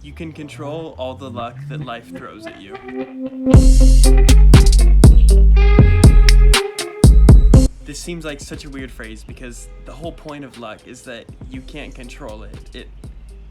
You can control all the luck that life throws at you. This seems like such a weird phrase because the whole point of luck is that you can't control it.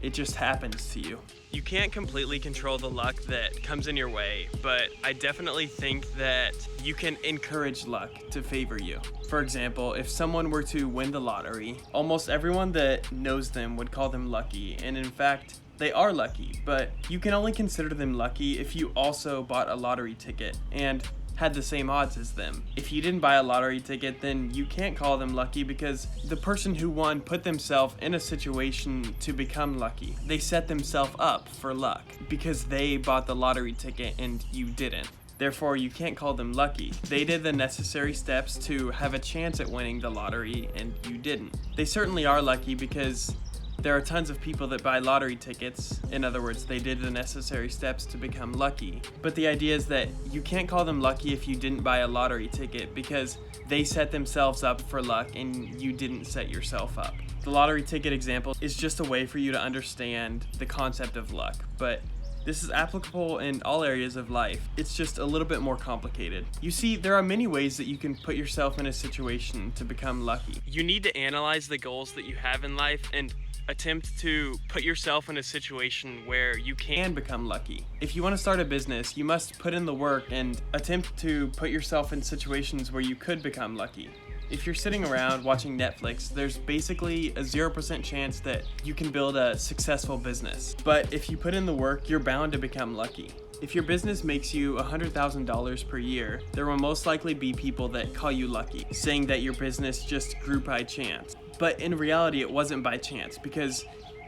It just happens to you. You can't completely control the luck that comes in your way, but I definitely think that you can encourage luck to favor you. For example, if someone were to win the lottery, almost everyone that knows them would call them lucky, and in fact, they are lucky, but you can only consider them lucky if you also bought a lottery ticket and had the same odds as them. If you didn't buy a lottery ticket, then you can't call them lucky because the person who won put themselves in a situation to become lucky. They set themselves up for luck because they bought the lottery ticket and you didn't. Therefore, you can't call them lucky. They did the necessary steps to have a chance at winning the lottery and you didn't. They certainly are lucky because there are tons of people that buy lottery tickets. In other words, they did the necessary steps to become lucky. But the idea is that you can't call them lucky if you didn't buy a lottery ticket because they set themselves up for luck and you didn't set yourself up. The lottery ticket example is just a way for you to understand the concept of luck, but this is applicable in all areas of life. It's just a little bit more complicated. You see, there are many ways that you can put yourself in a situation to become lucky. You need to analyze the goals that you have in life and attempt to put yourself in a situation where you can become lucky. If you want to start a business, you must put in the work and attempt to put yourself in situations where you could become lucky. If you're sitting around watching Netflix, there's basically a 0% chance that you can build a successful business. But if you put in the work, you're bound to become lucky. If your business makes you $100,000 per year, there will most likely be people that call you lucky, saying that your business just grew by chance. But in reality, it wasn't by chance because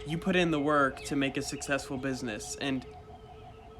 you put in the work to make a successful business, and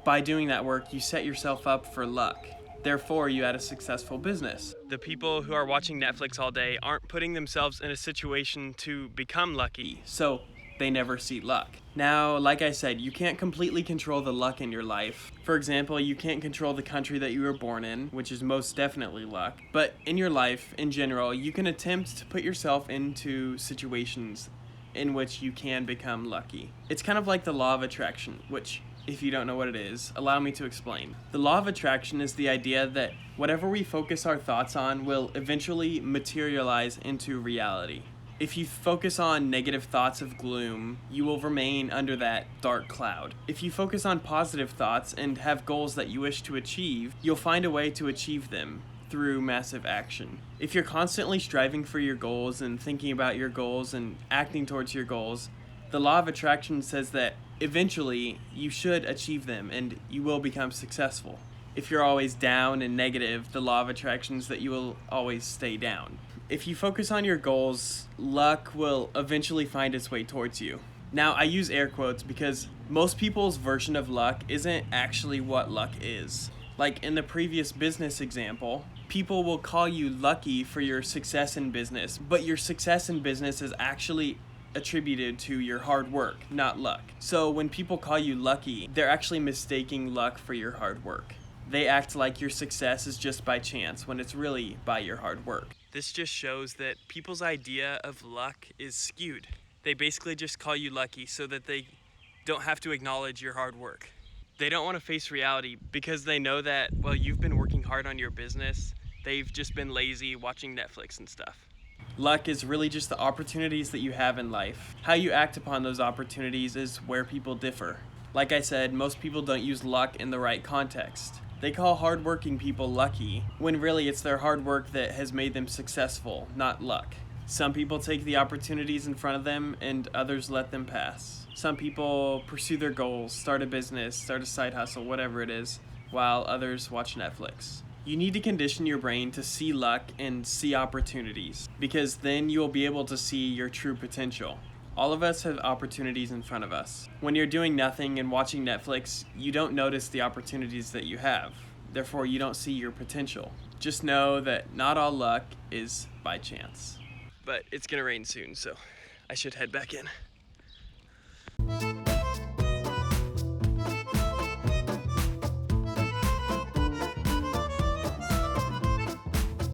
by doing that work, you set yourself up for luck. Therefore, you had a successful business. The people who are watching Netflix all day aren't putting themselves in a situation to become lucky, so they never see luck. Now, like I said, you can't completely control the luck in your life. For example, you can't control the country that you were born in, which is most definitely luck. But in your life, in general, you can attempt to put yourself into situations in which you can become lucky. It's kind of like the law of attraction, which, if you don't know what it is, allow me to explain. The law of attraction is the idea that whatever we focus our thoughts on will eventually materialize into reality. If you focus on negative thoughts of gloom, you will remain under that dark cloud. If you focus on positive thoughts and have goals that you wish to achieve, you'll find a way to achieve them through massive action. If you're constantly striving for your goals and thinking about your goals and acting towards your goals, the law of attraction says that eventually you should achieve them and you will become successful. If you're always down and negative, the law of attraction is that you will always stay down. If you focus on your goals, luck will eventually find its way towards you. Now, I use air quotes because most people's version of luck isn't actually what luck is. Like in the previous business example, people will call you lucky for your success in business, but your success in business is actually attributed to your hard work, not luck. So when people call you lucky, they're actually mistaking luck for your hard work. They act like your success is just by chance when it's really by your hard work. This just shows that people's idea of luck is skewed. They basically just call you lucky so that they don't have to acknowledge your hard work. They don't want to face reality because they know that, well, you've been working hard on your business. They've just been lazy watching Netflix and stuff. Luck is really just the opportunities that you have in life. How you act upon those opportunities is where people differ. Like I said, most people don't use luck in the right context. They call hardworking people lucky, when really it's their hard work that has made them successful, not luck. Some people take the opportunities in front of them and others let them pass. Some people pursue their goals, start a business, start a side hustle, whatever it is, while others watch Netflix. You need to condition your brain to see luck and see opportunities, because then you will be able to see your true potential. All of us have opportunities in front of us. When you're doing nothing and watching Netflix, you don't notice the opportunities that you have. Therefore, you don't see your potential. Just know that not all luck is by chance. But it's gonna rain soon, so I should head back in.